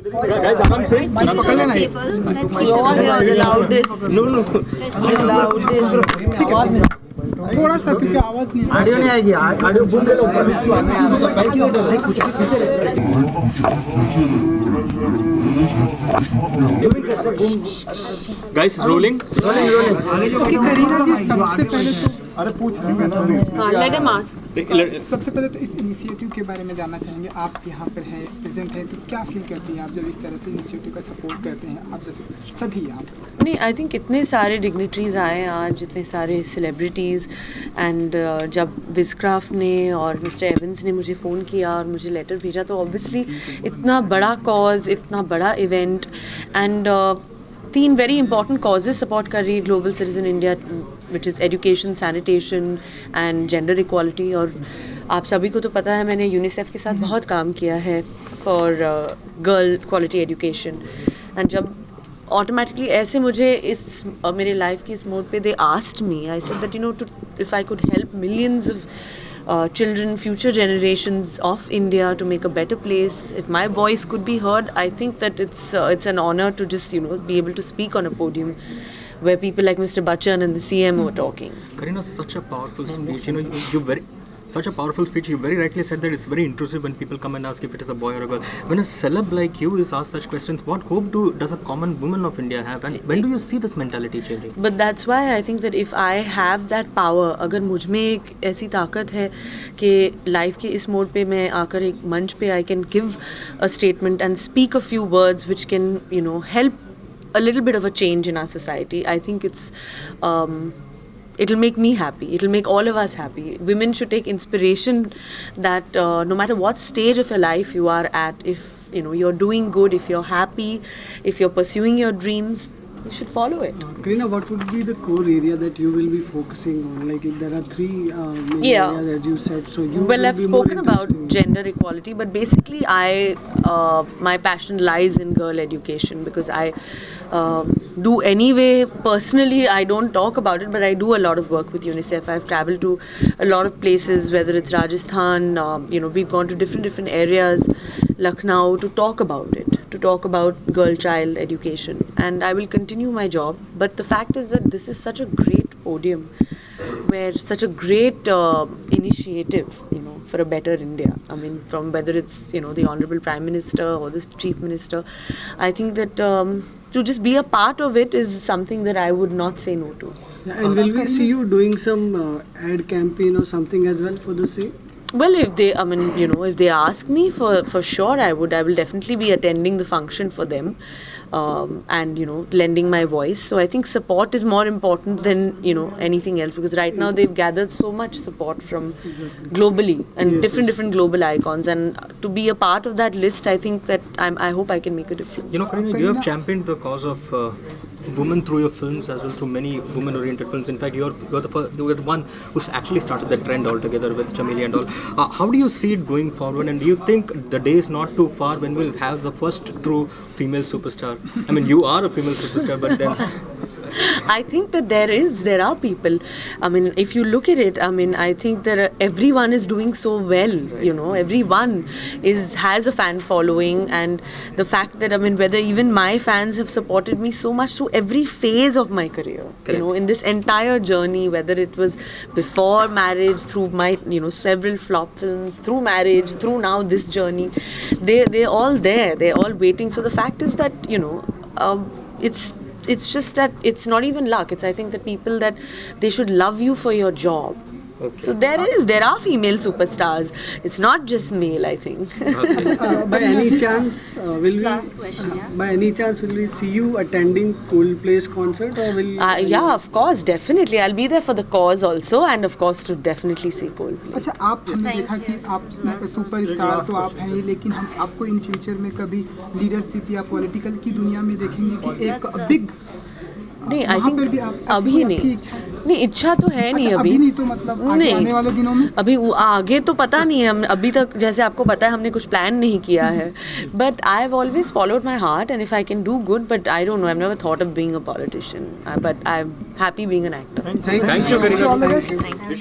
Guys, I'm saying, You are the loudest. no. The loudest. थोड़ा सा पीछे आवाज नहीं ऑडियो नहीं आएगी ऑडियो बूम ले लो Guys, rolling. कि करीना जी सबसे पहले तो अरे पूछ रही मैं Let him ask. सबसे पहले तो इस इनिशिएटिव के बारे में जानना चाहेंगे। आप यहाँ पर हैं, प्रेजेंट हैं, तो क्या फील करती हैं आप जब इस तरह से इनिशिएटिव का सपोर्ट करते हैं आप जैसे सभी यहाँ पर? नहीं, आई थिंक इतने सारे डिग्निटरीज आए हैं आज, इतने सारे सेलिब्रिटीज़ एंड जब विजक्राफ्ट ने और मिस्टर एवंस ने मुझे फ़ोन किया और मुझे लेटर भेजा तो ऑब्वियसली इतना बड़ा कॉज, इतना बड़ा event and 3 very important causes support कर रही है global citizen India, which is education, sanitation and gender equality. और आप सभी को तो पता है मैंने यूनिसेफ के साथ बहुत काम किया है for girl quality education and जब ऑटोमेटिकली ऐसे मुझे इस मेरे लाइफ की इस मोड पे they asked me, I said that to if I could help millions of children, future generations of India to make a better place. If my voice could be heard, I think that it's an honor to just be able to speak on a podium where people like Mr. Bachchan and the CM were talking. Karina, such a powerful speech. Such a powerful speech. You very rightly said that it's very intrusive when people come and ask if it is a boy or a girl. When a celeb like you is asked such questions, what hope does a common woman of India have? And when do you see this mentality changing? But that's why I think that if I have that power, अगर मुझ में एक ऐसी ताकत है कि life के इस मोड पे मैं आकर एक मंच पे I can give a statement and speak a few words which can help a little bit of a change in our society. I think it'll make me happy. It'll make all of us happy. Women should take inspiration that no matter what stage of your life you are at, if you're doing good, if you're happy, if you're pursuing your dreams, you should follow it. Karina, what would be the core area that you will be focusing on? Like if there are 3 main areas as you said, so you well, I've spoken about gender equality, but basically my passion lies in girl education because I do anyway. Personally, I don't talk about it, but I do a lot of work with UNICEF. I've traveled to a lot of places, whether it's Rajasthan, we've gone to different areas, Lucknow, to talk about it, to talk about girl-child education, and I will continue my job. But the fact is that this is such a great podium, where such a great initiative, for a better India. I mean, from whether it's the Honorable Prime Minister or the Chief Minister, I think that to just be a part of it is something that I would not say no to. Yeah, and will we see you doing some ad campaign or something as well for the same? Well, if they, if they ask me, for sure I will definitely be attending the function for them, and lending my voice. So I think support is more important than anything else, because right now they've gathered so much support from globally and different global icons, and to be a part of that list, I think that I hope I can make a difference. Karina, you have championed the cause of women through your films as well, through many women-oriented films. In fact, you're the one who's actually started the trend altogether with Chameli and all. How do you see it going forward, and do you think the day is not too far when we'll have the first true female superstar? I mean, you are a female superstar, but then I think that there are people. I mean, if you look at it, I mean, I think that everyone is doing so well. Everyone has a fan following, and the fact that whether even my fans have supported me so much through every phase of my career. Correct. In this entire journey, whether it was before marriage, through my several flop films, through marriage, through now this journey, they're all there. They're all waiting. So the fact is that it's just that it's not even luck. I think that people, that they should love you for your job. Okay. So there are female superstars. It's not just male, I think. By any chance, will we see you attending Coldplay's concert, or will? Yeah, of course, definitely. I'll be there for the cause also, and of course to definitely see Coldplay. अच्छा, आप हमने देखा कि आप super star तो आप हैं ही, लेकिन हम आपको इन फ्यूचर में कभी लीडरशिप या पॉलिटिकल की दुनिया में देखेंगे कि एक बिग नहीं, आई थिंक अभी नहीं, इच्छा तो है नहीं अभी नहीं, तो मतलब आने वाले दिनों में अभी आगे तो पता नहीं है। हम अभी तक, जैसे आपको पता है, हमने कुछ प्लान नहीं किया है, but I have always followed my heart, and if I can do good, but I don't know, I have never thought of being a politician, but I am happy being an actor. Thank you, Karina.